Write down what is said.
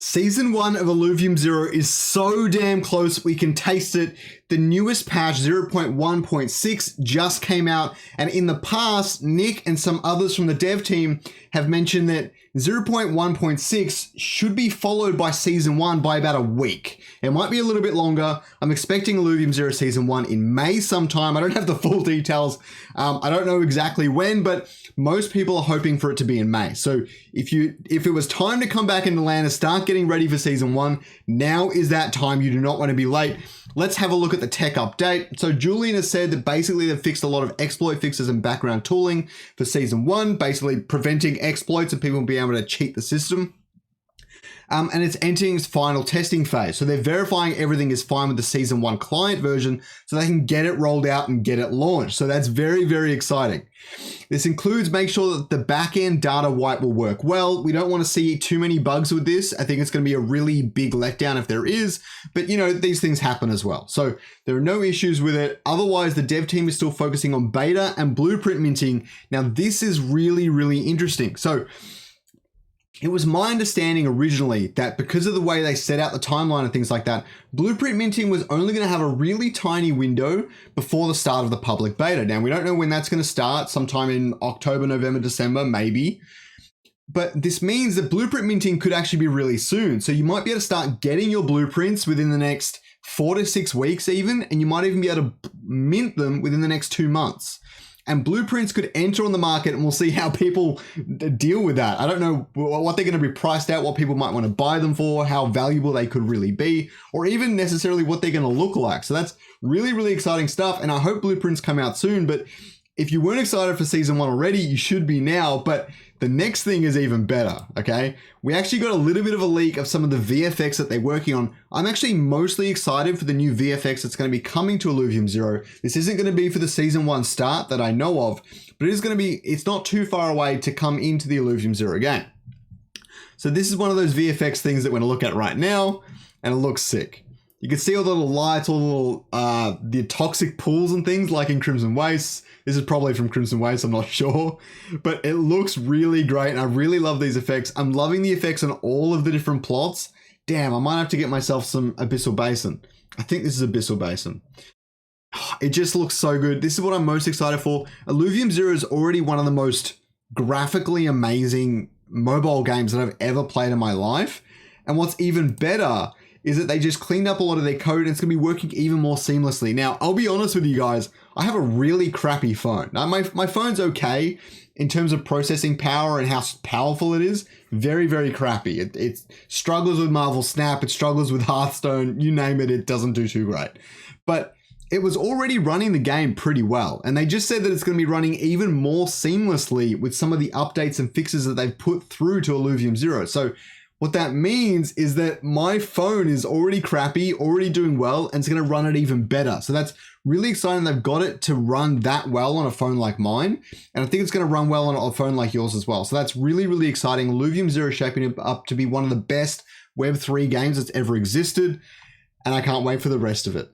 Season 1 of Illuvium Zero is so damn close, we can taste it. The newest patch, 0.1.6, just came out, and in the past, Nick and some others from the dev team have mentioned that 0.1.6 should be followed by Season 1 by about a week. It might be a little bit longer. I'm expecting Illuvium Zero Season 1 in May sometime. I don't have the full details. I don't know exactly when, but most people are hoping for it to be in May. So if it was time to come back into land and start getting ready for Season 1, now is that time. You do not want to be late. Let's have a look at the tech update. So Julian has said that basically they've fixed a lot of exploit fixes and background tooling for Season 1, basically preventing exploits and people being able to cheat the system. And it's entering its final testing phase. So they're verifying everything is fine with the Season 1 client version so they can get it rolled out and get it launched. So that's very, very exciting. This includes make sure that the back-end data wipe will work well. We don't want to see too many bugs with this. I think it's going to be a really big letdown if there is, but you know, these things happen as well. So there are no issues with it. Otherwise, the dev team is still focusing on beta and blueprint minting. Now, this is really, really interesting. So it was my understanding originally that because of the way they set out the timeline and things like that, blueprint minting was only going to have a really tiny window before the start of the public beta. Now, we don't know when that's going to start, sometime in October, November, December, maybe. But this means that blueprint minting could actually be really soon. So you might be able to start getting your blueprints within the next 4 to 6 weeks even, and you might even be able to mint them within the next 2 months. And blueprints could enter on the market, and we'll see how people deal with that. I don't know what they're going to be priced at, what people might want to buy them for, how valuable they could really be, or even necessarily what they're going to look like. So that's really, really exciting stuff. And I hope blueprints come out soon. But if you weren't excited for Season 1 already, you should be now. But the next thing is even better, okay? We actually got a little bit of a leak of some of the VFX that they're working on. I'm actually mostly excited for the new VFX that's going to be coming to Illuvium Zero. This isn't going to be for the Season 1 start that I know of, but it is going to be, it's not too far away to come into the Illuvium Zero game. So this is one of those VFX things that we're going to look at right now, and it looks sick. You can see all the little lights, all the little, the toxic pools and things like in Crimson Wastes. This is probably from Crimson Wastes, I'm not sure, but it looks really great and I really love these effects. I'm loving the effects on all of the different plots. Damn, I might have to get myself some Abyssal Basin. I think this is Abyssal Basin. It just looks so good. This is what I'm most excited for. Illuvium Zero is already one of the most graphically amazing mobile games that I've ever played in my life. And what's even better is that they just cleaned up a lot of their code and it's going to be working even more seamlessly. Now, I'll be honest with you guys, I have a really crappy phone. Now, my phone's okay in terms of processing power and how powerful it is. Very, very crappy. It struggles with Marvel Snap, it struggles with Hearthstone, you name it, it doesn't do too great. But it was already running the game pretty well. And they just said that it's going to be running even more seamlessly with some of the updates and fixes that they've put through to Illuvium Zero. So what that means is that my phone is already crappy, already doing well, and it's going to run it even better. So that's really exciting. They've got it to run that well on a phone like mine. And I think it's going to run well on a phone like yours as well. So that's really, really exciting. Illuvium Zero is shaping up to be one of the best Web3 games that's ever existed. And I can't wait for the rest of it.